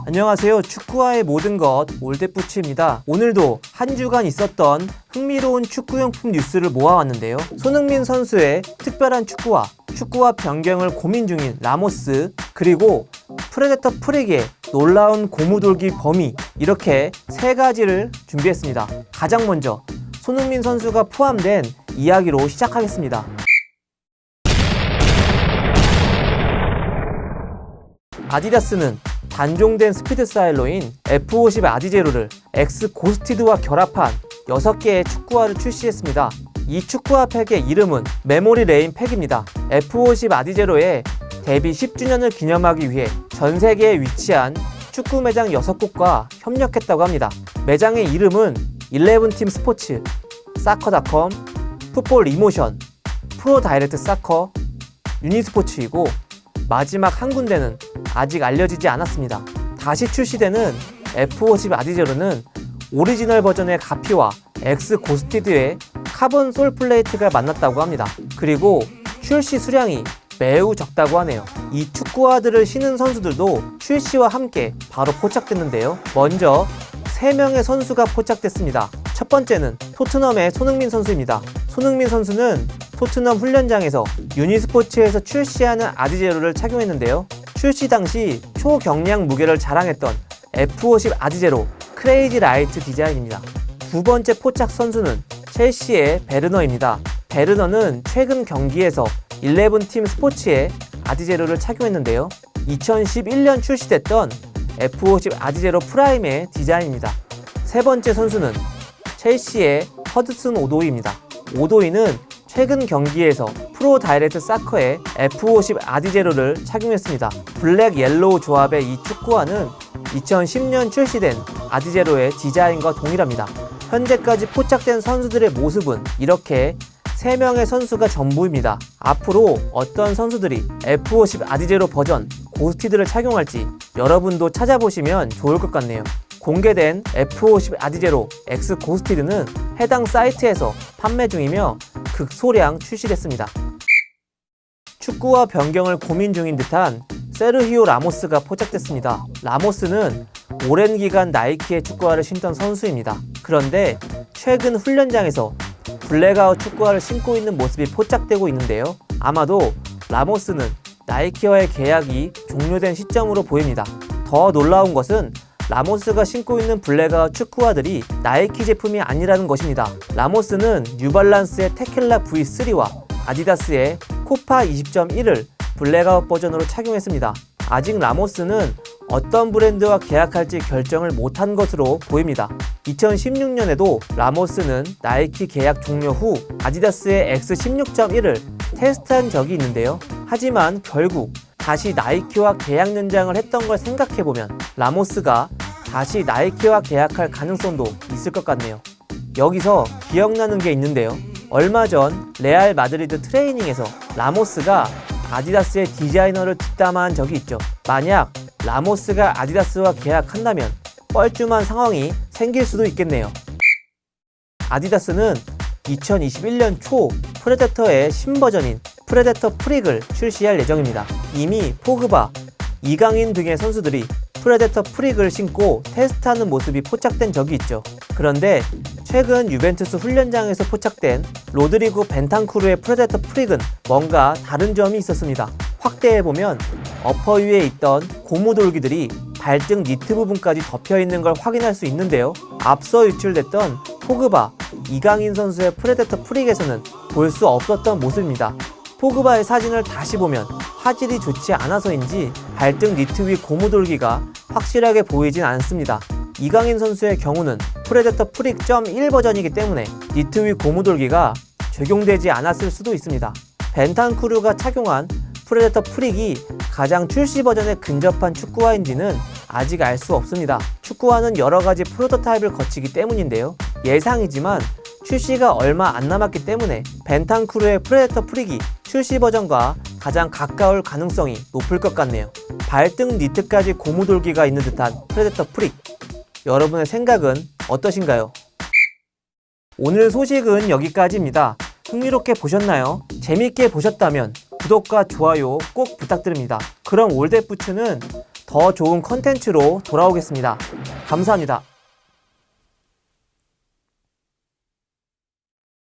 안녕하세요. 축구와의 모든 것 올댓부츠입니다. 오늘도 한 주간 있었던 흥미로운 축구용품 뉴스를 모아왔는데요. 손흥민 선수의 특별한 축구와 변경을 고민 중인 라모스, 그리고 프레데터 프릭의 놀라운 고무돌기 범위, 이렇게 세 가지를 준비했습니다. 가장 먼저 손흥민 선수가 포함된 이야기로 시작하겠습니다. 아디다스는 단종된 스피드 사일러인 F50 아디제로를 X 고스티드와 결합한 6개의 축구화를 출시했습니다. 이 축구화 팩의 이름은 메모리 레인 팩입니다. F50 아디제로의 데뷔 10주년을 기념하기 위해 전 세계에 위치한 축구 매장 6곳과 협력했다고 합니다. 매장의 이름은 11팀 스포츠, 사커닷컴, 풋볼 이모션, 프로 다이렉트 사커, 유니스포츠이고 마지막 한 군데는 아직 알려지지 않았습니다. 다시 출시되는 F50 아디제로는 오리지널 버전의 가피와 X 고스티드의 카본 솔 플레이트가 만났다고 합니다. 그리고 출시 수량이 매우 적다고 하네요. 이 축구화들을 신은 선수들도 출시와 함께 바로 포착됐는데요. 먼저 3명의 선수가 포착됐습니다. 첫 번째는 토트넘의 손흥민 선수입니다. 손흥민 선수는 토트넘 훈련장에서 유니스포츠에서 출시하는 아디제로를 착용했는데요. 출시 당시 초경량 무게를 자랑했던 F50 아디제로 크레이지 라이트 디자인입니다. 두 번째 포착 선수는 첼시의 베르너입니다. 베르너는 최근 경기에서 11팀 스포츠의 아디제로를 착용했는데요. 2011년 출시됐던 F50 아디제로 프라임의 디자인입니다. 세 번째 선수는 첼시의 허드슨 오도이입니다. 오도이는 최근 경기에서 프로 다이렉트 사커의 F50 아디제로를 착용했습니다. 블랙 옐로우 조합의 이 축구화는 2010년 출시된 아디제로의 디자인과 동일합니다. 현재까지 포착된 선수들의 모습은 이렇게 3명의 선수가 전부입니다. 앞으로 어떤 선수들이 F50 아디제로 버전 고스티드를 착용할지 여러분도 찾아보시면 좋을 것 같네요. 공개된 F50 아디제로 X 고스티드는 해당 사이트에서 판매 중이며 극소량 출시됐습니다. 축구화 변경을 고민 중인 듯한 세르히오 라모스가 포착됐습니다. 라모스는 오랜 기간 나이키의 축구화를 신던 선수입니다. 그런데 최근 훈련장에서 블랙아웃 축구화를 신고 있는 모습이 포착되고 있는데요. 아마도 라모스는 나이키와의 계약이 종료된 시점으로 보입니다. 더 놀라운 것은 라모스가 신고 있는 블랙아웃 축구화들이 나이키 제품이 아니라는 것입니다. 라모스는 뉴발란스의 테킬라 V3와 아디다스의 코파 20.1을 블랙아웃 버전으로 착용했습니다. 아직 라모스는 어떤 브랜드와 계약할지 결정을 못한 것으로 보입니다. 2016년에도 라모스는 나이키 계약 종료 후 아디다스의 X16.1을 테스트한 적이 있는데요. 하지만 결국 다시 나이키와 계약 연장을 했던 걸 생각해보면 라모스가 다시 나이키와 계약할 가능성도 있을 것 같네요. 여기서 기억나는 게 있는데요. 얼마 전 레알 마드리드 트레이닝에서 라모스가 아디다스의 디자이너를 뒷담화한 적이 있죠. 만약 라모스가 아디다스와 계약한다면 뻘쭘한 상황이 생길 수도 있겠네요. 아디다스는 2021년 초 프레데터의 신버전인 프레데터 프릭을 출시할 예정입니다. 이미 포그바, 이강인 등의 선수들이 프레데터 프릭을 신고 테스트하는 모습이 포착된 적이 있죠. 그런데 최근 유벤투스 훈련장에서 포착된 로드리고 벤탄쿠르의 프레데터 프릭은 뭔가 다른 점이 있었습니다. 확대해보면 어퍼 위에 있던 고무돌기들이 발등 니트 부분까지 덮여있는 걸 확인할 수 있는데요. 앞서 유출됐던 포그바, 이강인 선수의 프레데터 프릭에서는 볼 수 없었던 모습입니다. 포그바의 사진을 다시 보면 화질이 좋지 않아서인지 발등 니트 위 고무돌기가 확실하게 보이진 않습니다. 이강인 선수의 경우는 프레데터 프릭 .1 버전이기 때문에 니트 위 고무돌기가 적용되지 않았을 수도 있습니다. 벤탄쿠르가 착용한 프레데터 프릭이 가장 출시 버전에 근접한 축구화인지는 아직 알 수 없습니다. 축구화는 여러가지 프로토타입을 거치기 때문인데요. 예상이지만 출시가 얼마 안 남았기 때문에 벤탄쿠르의 프레데터 프릭이 출시 버전과 가장 가까울 가능성이 높을 것 같네요. 발등 니트까지 고무돌기가 있는 듯한 프레데터 프릭, 여러분의 생각은 어떠신가요? 오늘 소식은 여기까지입니다. 흥미롭게 보셨나요? 재밌게 보셨다면 구독과 좋아요 꼭 부탁드립니다. 그럼 올댓부츠는 더 좋은 컨텐츠로 돌아오겠습니다. 감사합니다.